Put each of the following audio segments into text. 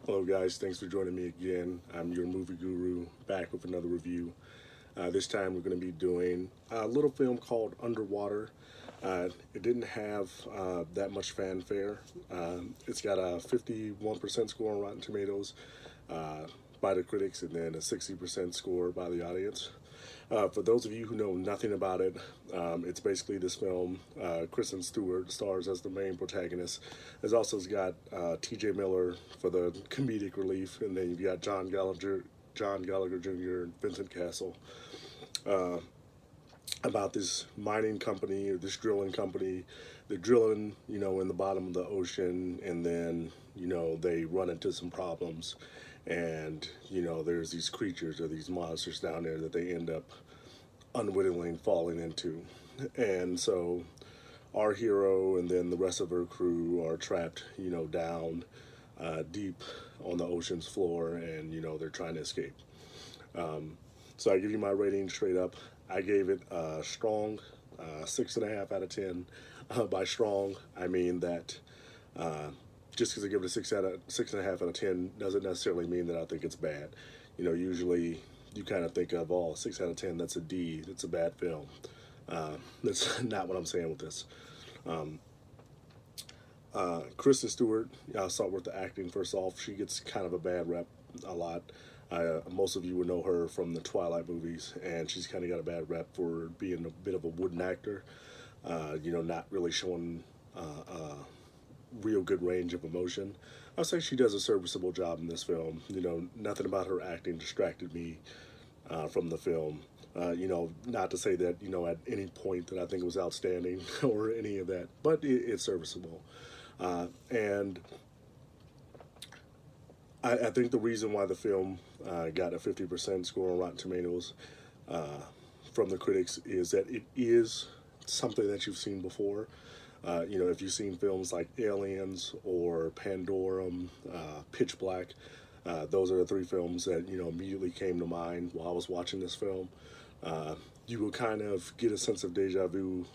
Hello, guys. Thanks for joining me again. I'm your movie guru back with another review. This time we're going to be doing a little film called Underwater. It didn't have that much fanfare. It's got a 51% score on Rotten Tomatoes by the critics and then a 60% score by the audience. For those of you who know nothing about it, it's basically this film. Kristen Stewart stars as the main protagonist. It's also got T.J. Miller for the comedic relief, and then you've got John Gallagher Jr. and Vincent Castle. About this mining company or this drilling company. They're drilling, in the bottom of the ocean, and then, they run into some problems. And, there's these creatures or these monsters down there that they end up unwittingly falling into. And so our hero and then the rest of her crew are trapped, down deep on the ocean's floor, and, they're trying to escape. So I give you my rating straight up. I gave it a strong 6.5 out of 10. By strong, I mean that just because I give it a 6.5 out of 10 doesn't necessarily mean that I think it's bad. Usually you kind of think of, 6 out of 10, that's a D, that's a bad film. That's not what I'm saying with this. Kristen Stewart, I'll start with the acting first off. She gets kind of a bad rep a lot. Most of you would know her from the Twilight movies, and she's kind of got a bad rep for being a bit of a wooden actor, not really showing real good range of emotion. I'll say she does a serviceable job in this film. Nothing about her acting distracted me from the film. Not to say that, at any point that I think it was outstanding or any of that, but it's serviceable. And I think the reason why the film got a 50% score on Rotten Tomatoes from the critics is that it is something that you've seen before. If you've seen films like Aliens or Pandorum, Pitch Black, those are the three films that, immediately came to mind while I was watching this film. You will kind of get a sense of deja vu,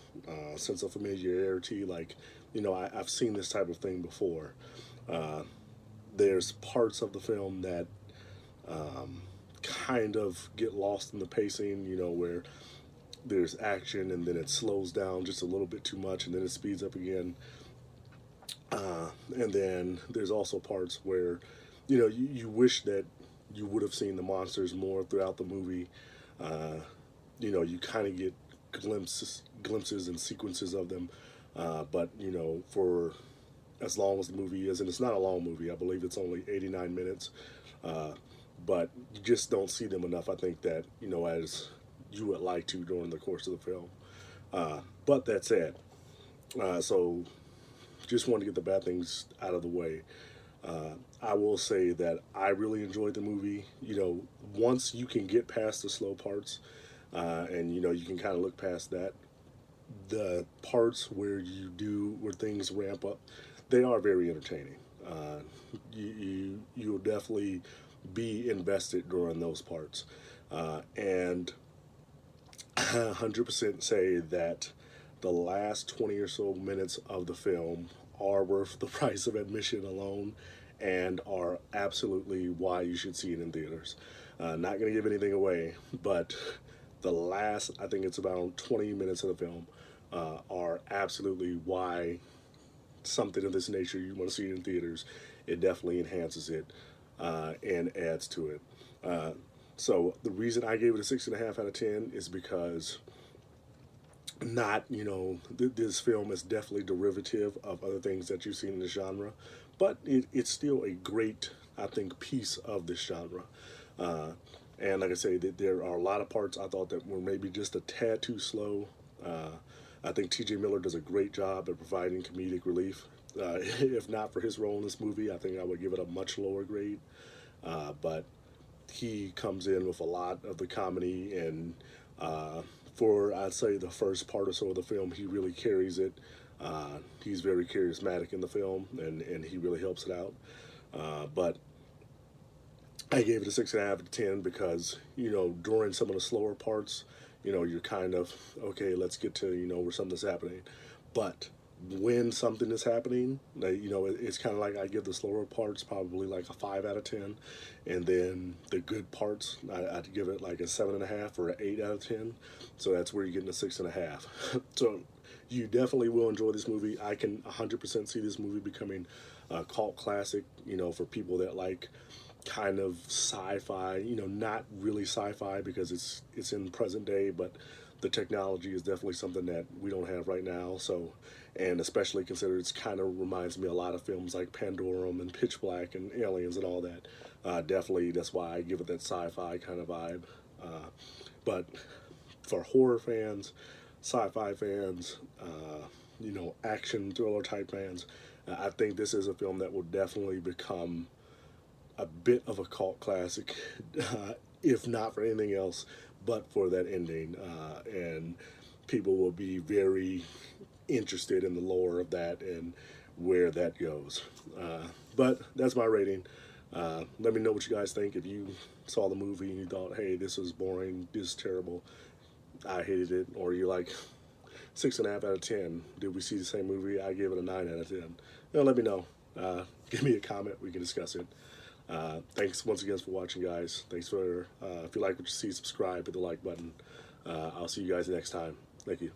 sense of familiarity, like, I've seen this type of thing before. There's parts of the film that kind of get lost in the pacing, where there's action and then it slows down just a little bit too much and then it speeds up again. And then there's also parts where, you wish that you would have seen the monsters more throughout the movie. You kind of get glimpses and sequences of them. But, for as long as the movie is, and it's not a long movie, I believe it's only 89 minutes, but you just don't see them enough, I think, that, as you would like to during the course of the film. But that said, so just want to get the bad things out of the way. I will say that I really enjoyed the movie. Once you can get past the slow parts, and you can kind of look past that, the parts where things ramp up, they are very entertaining. You'll definitely be invested during those parts, and 100% say that the last 20 or so minutes of the film are worth the price of admission alone, and are absolutely why you should see it in theaters. Not going to give anything away, but the last, I think it's about 20 minutes of the film, are absolutely why something of this nature, you want to see it in theaters. It definitely enhances it and adds to it. So the reason I gave it a 6.5 out of 10 is because this film is definitely derivative of other things that you've seen in the genre, but it's still a great, I think, piece of this genre. And like I say, there are a lot of parts I thought that were maybe just a tad too slow. I think T.J. Miller does a great job at providing comedic relief. If not for his role in this movie, I think I would give it a much lower grade. But he comes in with a lot of the comedy, and for, I'd say, the first part or so of the film, he really carries it. He's very charismatic in the film, and he really helps it out. But I gave it a 6.5 out of 10 because, during some of the slower parts, you're kind of, okay, let's get to, where something's happening. But when something is happening, you know, it's kind of like I give the slower parts probably like a 5 out of 10, and then the good parts I'd give it like a 7.5 or an 8 out of 10. So that's where you're getting a 6.5. So you definitely will enjoy this movie. I can 100% see this movie becoming a cult classic, you know, for people that like kind of sci-fi, you know, not really sci-fi because it's in present day, but the technology is definitely something that we don't have right now. So, and especially consider it's kind of reminds me a lot of films like Pandorum and Pitch Black and Aliens and all that. Definitely, that's why I give it that sci-fi kind of vibe. But for horror fans, sci-fi fans, you know, action thriller type fans, I think this is a film that will definitely become a bit of a cult classic, if not for anything else, but for that ending. And people will be very interested in the lore of that and where that goes. But that's my rating. Let me know what you guys think. If you saw the movie and you thought, hey, this was boring, this is terrible, I hated it, or you're like, 6.5 out of 10. Did we see the same movie? I gave it a 9 out of 10. You know, let me know. Give me a comment. We can discuss it. Thanks once again for watching, guys. Thanks for, if you like what you see, subscribe, hit the like button. I'll see you guys next time. Thank you.